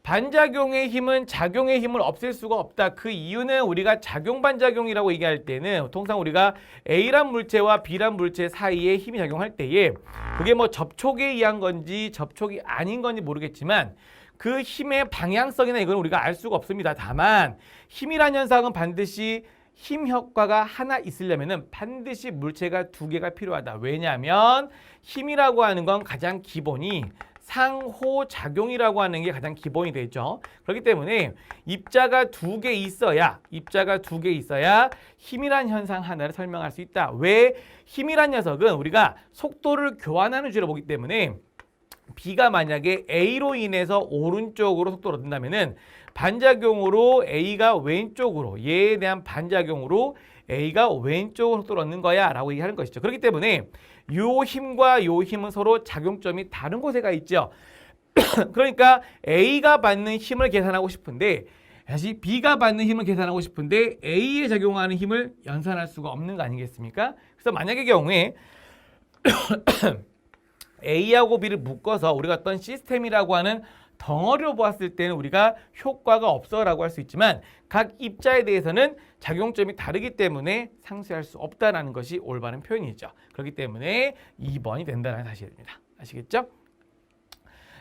반작용의 힘은 작용의 힘을 없앨 수가 없다. 그 이유는 우리가 작용반작용이라고 얘기할 때는 통상 우리가 A란 물체와 B란 물체 사이에 힘이 작용할 때에 그게 뭐 접촉에 의한 건지 접촉이 아닌 건지 모르겠지만 그 힘의 방향성이나 이건 우리가 알 수가 없습니다. 다만 힘이란 현상은 반드시 힘 효과가 하나 있으려면은 반드시 물체가 두 개가 필요하다. 왜냐하면 힘이라고 하는 건 가장 기본이 상호작용이라고 하는 게 가장 기본이 되죠. 그렇기 때문에 입자가 두 개 있어야 힘이란 현상 하나를 설명할 수 있다. 왜? 힘이란 녀석은 우리가 속도를 교환하는 주로 보기 때문에 B가 만약에 A로 인해서 오른쪽으로 속도를 얻는다면은 반작용으로 A가 왼쪽으로 얘에 대한 반작용으로 A가 왼쪽으로 속도를 얻는 거야 라고 얘기하는 것이죠. 그렇기 때문에 요 힘과 요 힘은 서로 작용점이 다른 곳에 가 있죠. 그러니까 A가 받는 힘을 계산하고 싶은데 다시 B가 받는 힘을 계산하고 싶은데 A에 작용하는 힘을 연산할 수가 없는 거 아니겠습니까? 그래서 만약의 경우에 A하고 B를 묶어서 우리가 어떤 시스템이라고 하는 덩어리로 보았을 때는 우리가 효과가 없어라고 할 수 있지만 각 입자에 대해서는 작용점이 다르기 때문에 상쇄할 수 없다는 것이 올바른 표현이죠. 그렇기 때문에 2번이 된다는 사실입니다. 아시겠죠?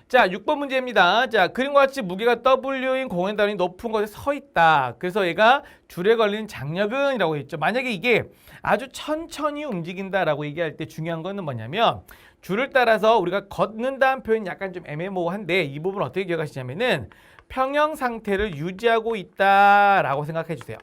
자, 6번 문제입니다. 자, 그림과 같이 무게가 W인 공의 단위 높은 곳에 서 있다. 그래서 얘가 줄에 걸린 장력은 이라고 했죠. 만약에 이게 아주 천천히 움직인다라고 얘기할 때 중요한 거는 뭐냐면 줄을 따라서 우리가 걷는다는 표현이 약간 좀 애매모호한데 이 부분 어떻게 기억하시냐면은 평형 상태를 유지하고 있다라고 생각해 주세요.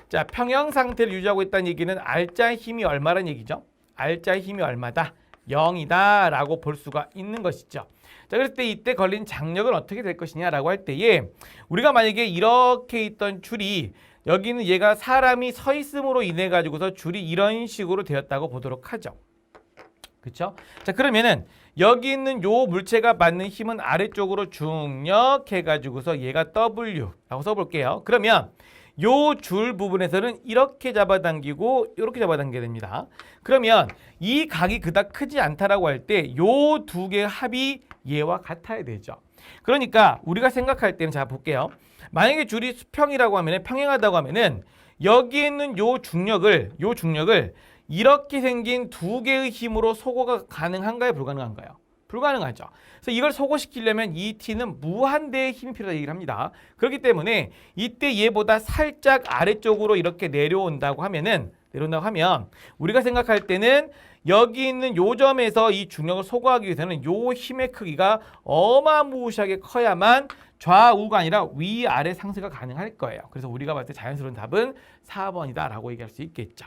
자, 평형 상태를 유지하고 있다는 얘기는 R자 힘이 얼마란 얘기죠? R자 힘이 얼마다? 0이다 라고 볼 수가 있는 것이죠. 자, 그랬을 때 이때 걸린 장력은 어떻게 될 것이냐라고 할 때에 우리가 만약에 이렇게 있던 줄이 여기는 얘가 사람이 서 있음으로 인해 가지고서 줄이 이런 식으로 되었다고 보도록 하죠. 그렇죠? 자, 그러면은 여기 있는 요 물체가 받는 힘은 아래쪽으로 중력해 가지고서 얘가 W라고 써볼게요. 그러면 요 줄 부분에서는 이렇게 잡아당기고 이렇게 잡아당겨야 됩니다. 그러면 이 각이 그닥 크지 않다라고 할 때 요 두 개의 합이 얘와 같아야 되죠. 그러니까 우리가 생각할 때는 자 볼게요. 만약에 줄이 수평이라고 하면은 평행하다고 하면은 여기 있는 요 중력을 이렇게 생긴 두 개의 힘으로 소거가 가능한가요? 불가능한가요? 불가능하죠. 그래서 이걸 소거시키려면 이 T는 무한대의 힘이 필요하다고 얘기를 합니다. 그렇기 때문에 이때 얘보다 살짝 아래쪽으로 이렇게 내려온다고 하면 우리가 생각할 때는 여기 있는 요 점에서 이 중력을 소거하기 위해서는 요 힘의 크기가 어마무시하게 커야만 좌우가 아니라 위아래 상쇄가 가능할 거예요. 그래서 우리가 봤을 때 자연스러운 답은 4번이다 라고 얘기할 수 있겠죠.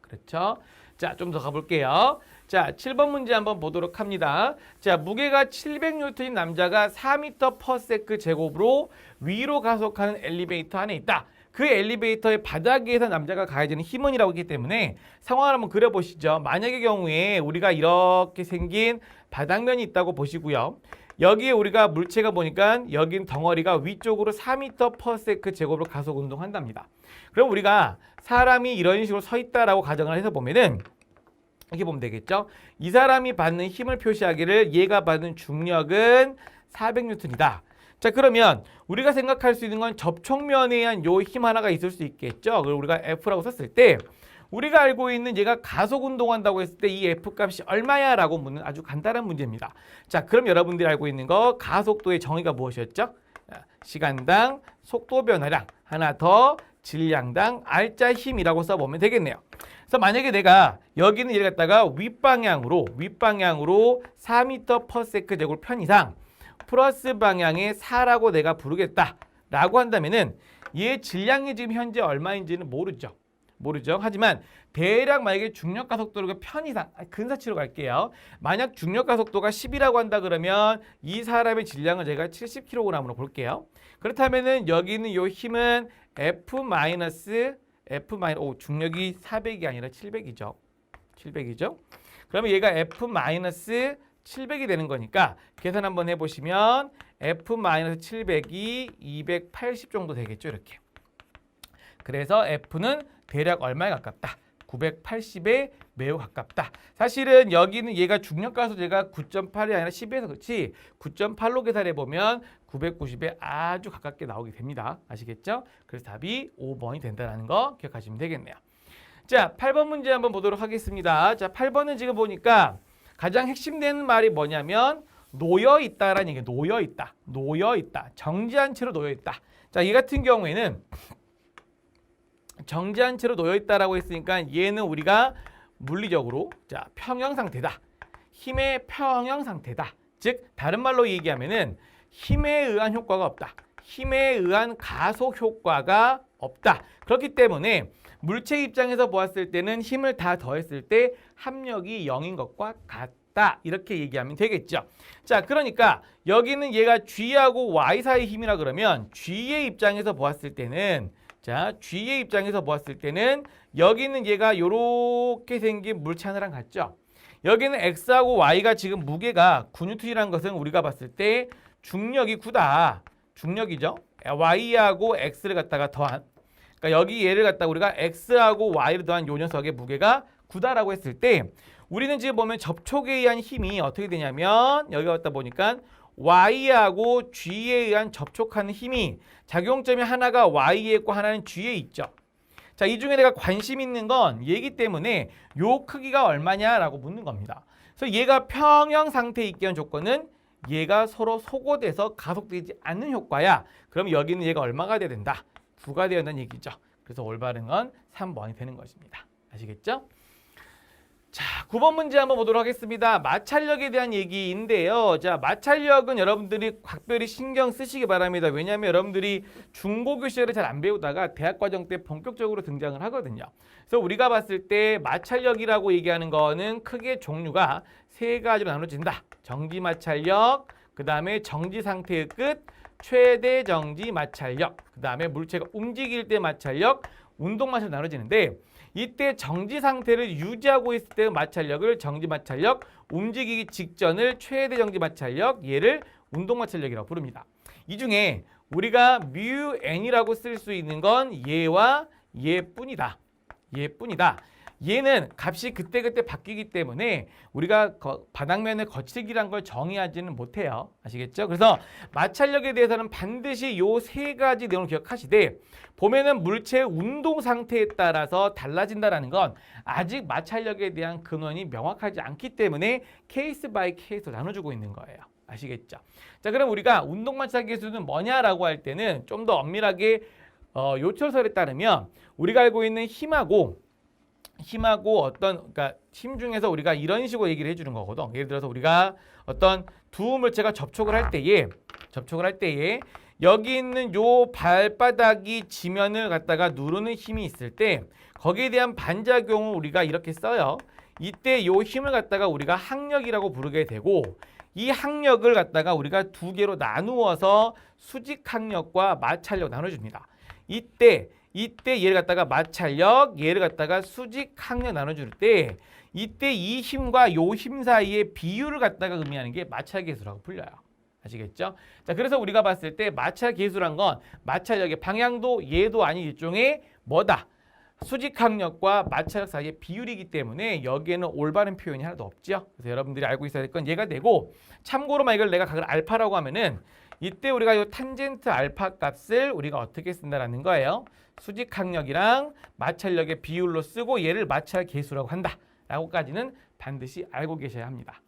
그렇죠? 자, 좀 더 가볼게요. 자, 7번 문제 한번 보도록 합니다. 자, 무게가 700N인 남자가 4m/s 제곱으로 위로 가속하는 엘리베이터 안에 있다. 그 엘리베이터의 바닥에서 남자가 가해지는 힘은이라고 했기 때문에 상황을 한번 그려보시죠. 만약의 경우에 우리가 이렇게 생긴 바닥면이 있다고 보시고요. 여기에 우리가 물체가 보니까 여긴 덩어리가 위쪽으로 4m/s 제곱으로 가속 운동한답니다. 그럼 우리가 사람이 이런 식으로 서 있다라고 가정을 해서 보면은 이렇게 보면 되겠죠. 이 사람이 받는 힘을 표시하기를 얘가 받는 중력은 400N이다. 자, 그러면 우리가 생각할 수 있는 건 접촉면에 의한 요 힘 하나가 있을 수 있겠죠. 그걸 우리가 F라고 썼을 때 우리가 알고 있는 얘가 가속 운동한다고 했을 때 이 F 값이 얼마야? 라고 묻는 아주 간단한 문제입니다. 자, 그럼 여러분들이 알고 있는 거 가속도의 정의가 무엇이었죠? 시간당 속도 변화량 하나 더 질량당 R자 힘이라고 써보면 되겠네요. 그래서 만약에 내가 여기는 얘를 갖다가 윗방향으로 4m/s 제곱을 편 이상 플러스 방향의 4라고 내가 부르겠다라고 한다면은 얘 질량이 지금 현재 얼마인지는 모르죠. 하지만 대략 만약에 중력 가속도가 편 이상 근사치로 갈게요. 만약 중력 가속도가 10이라고 한다 그러면 이 사람의 질량을 제가 70kg으로 볼게요. 그렇다면은 여기 있는 요 힘은 F 중력이 400이 아니라 700이죠. 그러면 얘가 F-700이 되는 거니까 계산 한번 해보시면 F-700이 280 정도 되겠죠. 이렇게. 그래서 F는 대략 얼마에 가깝다? 980에 매우 가깝다. 사실은 여기는 얘가 중력가소제가 9.8이 아니라 10에서 그렇지 9.8로 계산해 보면 990에 아주 가깝게 나오게 됩니다. 아시겠죠? 그래서 답이 5번이 된다는 거 기억하시면 되겠네요. 자, 8번 문제 한번 보도록 하겠습니다. 자, 8번은 지금 보니까 가장 핵심되는 말이 뭐냐면 놓여 있다라는 얘기예요. 놓여 있다. 놓여 있다. 정지한 채로 놓여 있다. 자, 이 같은 경우에는 정지한 채로 놓여 있다라고 했으니까 얘는 우리가 물리적으로 자, 평형 상태다. 힘의 평형 상태다. 즉 다른 말로 얘기하면은 힘에 의한 효과가 없다. 힘에 의한 가속 효과가 없다. 그렇기 때문에 물체 입장에서 보았을 때는 힘을 다 더했을 때 합력이 0인 것과 같다. 이렇게 얘기하면 되겠죠. 자, 그러니까 여기는 얘가 G하고 Y 사이 힘이라 그러면 G의 입장에서 보았을 때는 자, G의 입장에서 보았을 때는 여기는 얘가 이렇게 생긴 물체 하나랑 같죠. 여기는 X하고 Y가 지금 무게가 9N이라는 것은 우리가 봤을 때 중력이 9다. 중력이죠. Y하고 X를 갖다가 더한 그러니까 여기 얘를 갖다가 우리가 X하고 Y를 더한 요 녀석의 무게가 9다라고 했을 때 우리는 지금 보면 접촉에 의한 힘이 어떻게 되냐면 여기 갖다 보니까 Y하고 G에 의한 접촉하는 힘이 작용점이 하나가 Y에 있고 하나는 G에 있죠. 자, 이 중에 내가 관심 있는 건 얘기 때문에 요 크기가 얼마냐라고 묻는 겁니다. 그래서 얘가 평형 상태에 있게 한 조건은 얘가 서로 소거돼서 가속되지 않는 효과야. 그럼 여기는 얘가 얼마가 돼야 된다? 9가 되어야 한다는 얘기죠. 그래서 올바른 건 3번이 되는 것입니다. 아시겠죠? 자, 9번 문제 한번 보도록 하겠습니다. 마찰력에 대한 얘기인데요. 자, 마찰력은 여러분들이 각별히 신경 쓰시기 바랍니다. 왜냐하면 여러분들이 중고교 시절에 잘 안 배우다가 대학 과정 때 본격적으로 등장을 하거든요. 그래서 우리가 봤을 때 마찰력이라고 얘기하는 거는 크게 종류가 세 가지로 나눠진다. 정지 마찰력, 그 다음에 정지 상태의 끝, 최대 정지 마찰력, 그 다음에 물체가 움직일 때 마찰력, 운동 마찰로 나눠지는데 이때 정지 상태를 유지하고 있을 때 마찰력을 정지 마찰력, 움직이기 직전을 최대 정지 마찰력, 얘를 운동 마찰력이라고 부릅니다. 이 중에 우리가 μn이라고 쓸 수 있는 건 얘와 얘뿐이다. 얘뿐이다. 얘는 값이 그때그때 바뀌기 때문에 우리가 바닥면의 거칠기란 걸 정의하지는 못해요. 아시겠죠? 그래서 마찰력에 대해서는 반드시 요 세 가지 내용을 기억하시되 보면은 물체의 운동 상태에 따라서 달라진다는 건 아직 마찰력에 대한 근원이 명확하지 않기 때문에 케이스 바이 케이스로 나눠주고 있는 거예요. 아시겠죠? 자, 그럼 우리가 운동 마찰 계수는 뭐냐라고 할 때는 좀 더 엄밀하게 요철설에 따르면 우리가 알고 있는 힘하고 어떤 그러니까 힘 중에서 우리가 이런 식으로 얘기를 해주는 거거든. 예를 들어서 우리가 어떤 두 물체가 접촉을 할 때에 여기 있는 요 발바닥이 지면을 갖다가 누르는 힘이 있을 때 거기에 대한 반작용을 우리가 이렇게 써요. 이때 요 힘을 갖다가 우리가 항력이라고 부르게 되고 이 항력을 갖다가 우리가 두 개로 나누어서 수직 항력과 마찰력 나눠줍니다. 이때 얘를 갖다가 마찰력, 얘를 갖다가 수직 항력 나눠줄 때 이때 이 힘과 요 힘 사이의 비율을 갖다가 의미하는 게 마찰 계수라고 불려요. 아시겠죠? 자, 그래서 우리가 봤을 때 마찰 계수란 건 마찰력의 방향도 얘도 아닌 일종의 뭐다? 수직 항력과 마찰력 사이의 비율이기 때문에 여기에는 올바른 표현이 하나도 없죠. 그래서 여러분들이 알고 있어야 될 건 얘가 되고 참고로만 이걸 내가 각을 알파라고 하면은 이때 우리가 이 탄젠트 알파 값을 우리가 어떻게 쓴다라는 거예요. 수직 항력이랑 마찰력의 비율로 쓰고 얘를 마찰 계수라고 한다. 라고까지는 반드시 알고 계셔야 합니다.